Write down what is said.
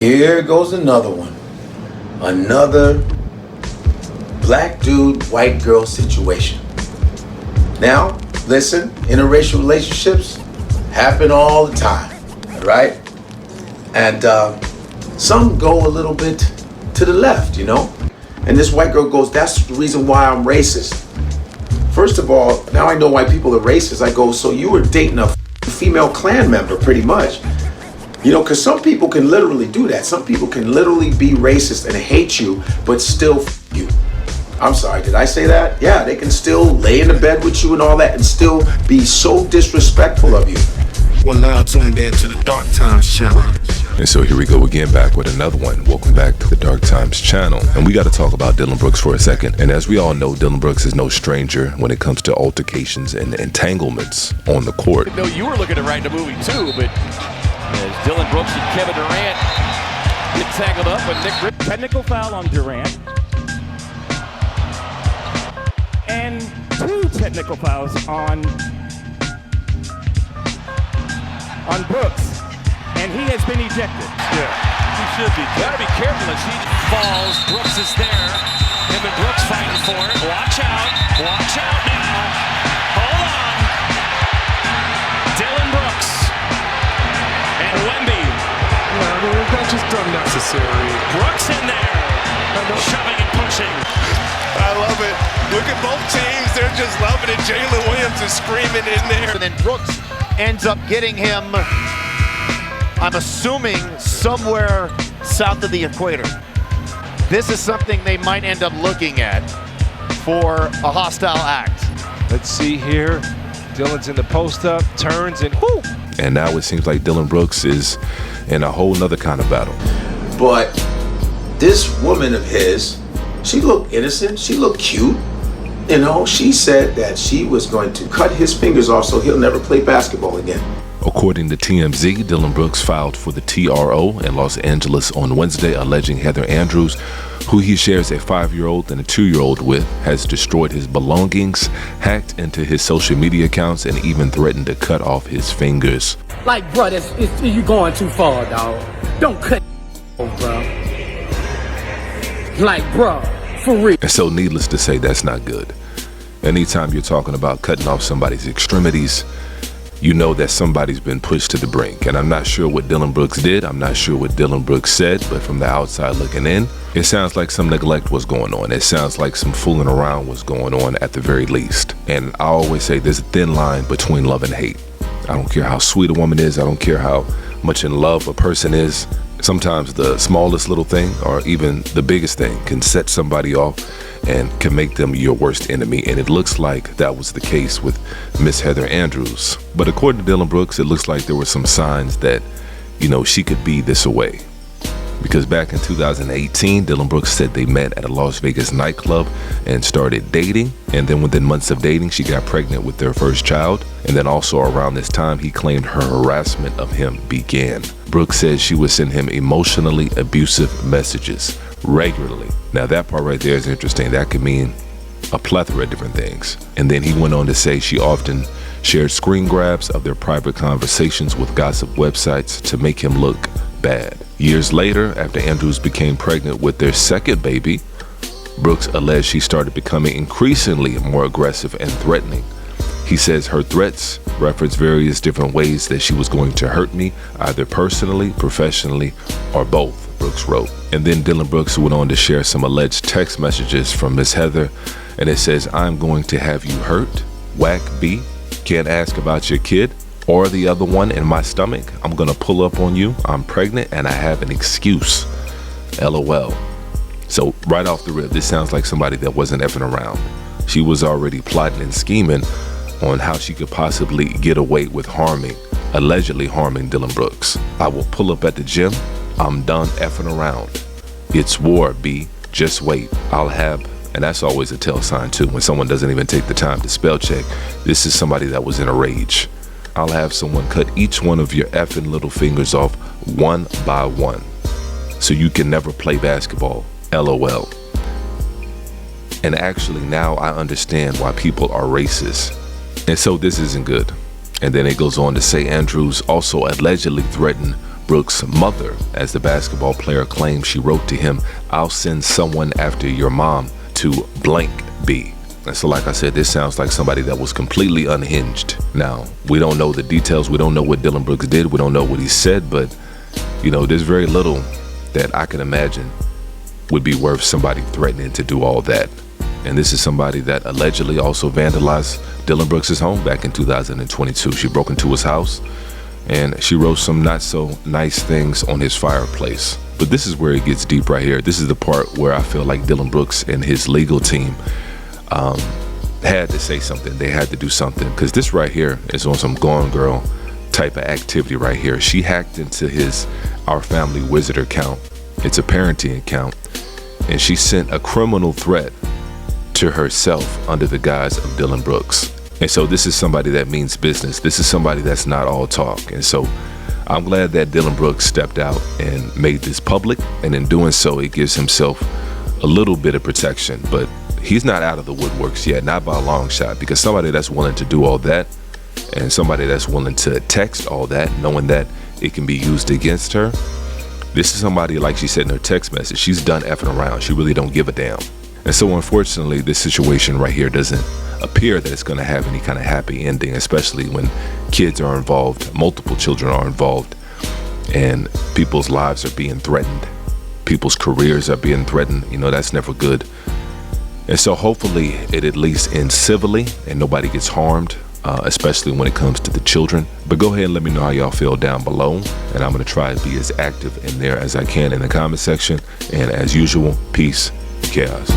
Here goes another one. Another black dude, white girl situation. Now, listen, interracial relationships happen all the time, right? And some go a little bit to the left, you know? And this white girl goes, that's the reason why I'm racist. First of all, now I know why people are racist. I go, so you were dating a female Klan member pretty much. You know, because some people can literally do that. Some people can literally be racist and hate you, but still you. I'm sorry, did I say that? Yeah, they can still lay in the bed with you and all that and still be so disrespectful of you. Well, now tuned in to the Dark Times channel. And so here we go again, back with another one. Welcome back to the Dark Times channel. And we got to talk about Dillon Brooks for a second. And as we all know, Dillon Brooks is no stranger when it comes to altercations and entanglements on the court. No, you were looking at writing a movie too, but as Dillon Brooks and Kevin Durant get tangled up with Nick. Technical foul on Durant. And 2 technical fouls on Brooks. And he has been ejected. Yeah, he should be. Gotta be careful as he falls. Brooks is there. Him and Brooks fighting for it. Watch out. Watch out now. Hold on. Dillon Brooks. And Wemby. That's just unnecessary. Brooks in there. Shoving and pushing. I love it. Look at both teams. They're just loving it. Jalen Williams is screaming in there. And then Brooks ends up getting him, I'm assuming, somewhere south of the equator. This is something they might end up looking at for a hostile act. Let's see here. Dillon's in the post up, turns, and whoo! And now it seems like Dillon Brooks is in a whole nother kind of battle. But this woman of his, she looked innocent, she looked cute. You know, she said that she was going to cut his fingers off so he'll never play basketball again. According to TMZ, Dillon Brooks filed for the TRO in Los Angeles on Wednesday, alleging Heather Andrews, who he shares a 5-year-old and a 2-year-old with, has destroyed his belongings, hacked into his social media accounts, and even threatened to cut off his fingers. Like, bro, you going too far, dog. Don't cut bro. Like, bro, for real. And so needless to say, that's not good. Anytime you're talking about cutting off somebody's extremities, you know that somebody's been pushed to the brink. And I'm not sure what Dillon Brooks did. I'm not sure what Dillon Brooks said, but from the outside looking in, it sounds like some neglect was going on. It sounds like some fooling around was going on at the very least. And I always say there's a thin line between love and hate. I don't care how sweet a woman is. I don't care how much in love a person is. Sometimes the smallest little thing or even the biggest thing can set somebody off and can make them your worst enemy. And it looks like that was the case with Miss Heather Andrews. But according to Dillon Brooks, it looks like there were some signs that, you know, she could be this away. Because back in 2018, Dillon Brooks said they met at a Las Vegas nightclub and started dating. And then within months of dating, she got pregnant with their first child. And then also around this time, he claimed her harassment of him began. Brooks said she would send him emotionally abusive messages regularly. Now that part right there is interesting. That could mean a plethora of different things. And then he went on to say she often shared screen grabs of their private conversations with gossip websites to make him look bad. Years later, after Andrews became pregnant with their second baby, Brooks alleged she started becoming increasingly more aggressive and threatening. He says her threats reference various different ways that she was going to hurt me, either personally, professionally, or both, Brooks wrote. And then Dillon Brooks went on to share some alleged text messages from Miss Heather, and it says, "I'm going to have you hurt, whack B, can't ask about your kid, or the other one in my stomach. I'm gonna pull up on you. I'm pregnant and I have an excuse. LOL." So right off the rip, this sounds like somebody that wasn't effing around. She was already plotting and scheming on how she could possibly get away with allegedly harming Dillon Brooks. "I will pull up at the gym. I'm done effing around. It's war, B. Just wait. I'll have," and that's always a tell sign too. When someone doesn't even take the time to spell check, this is somebody that was in a rage. "I'll have someone cut each one of your effing little fingers off one by one so you can never play basketball. LOL." And actually now I understand why people are racist. And so this isn't good. And then it goes on to say Andrews also allegedly threatened Brooks' mother, as the basketball player claims she wrote to him, "I'll send someone after your mom to blank B." And so like I said, this sounds like somebody that was completely unhinged. Now, we don't know the details. We don't know what Dillon Brooks did. We don't know what he said, but you know, there's very little that I can imagine would be worth somebody threatening to do all that. And this is somebody that allegedly also vandalized Dillon Brooks' home back in 2022. She broke into his house and she wrote some not so nice things on his fireplace. But this is where it gets deep right here. This is the part where I feel like Dillon Brooks and his legal team had to say something. They had to do something, because this right here is on some Gone Girl type of activity right here. She hacked into his Our Family Wizard account. It's a parenting account, and she sent a criminal threat to herself under the guise of Dillon Brooks. And so this is somebody that means business. This is somebody that's not all talk. And so I'm glad that Dillon Brooks stepped out and made this public, and in doing so, it gives himself a little bit of protection. But he's not out of the woodworks yet, not by a long shot, because somebody that's willing to do all that, and somebody that's willing to text all that, knowing that it can be used against her, this is somebody, like she said in her text message, she's done effing around. She really don't give a damn. And so unfortunately, this situation right here doesn't appear that it's going to have any kind of happy ending, especially when kids are involved, multiple children are involved, and people's lives are being threatened. People's careers are being threatened. You know, that's never good. And so hopefully it at least ends civilly and nobody gets harmed, especially when it comes to the children. But go ahead and let me know how y'all feel down below. And I'm going to try to be as active in there as I can in the comment section. And as usual, peace, chaos.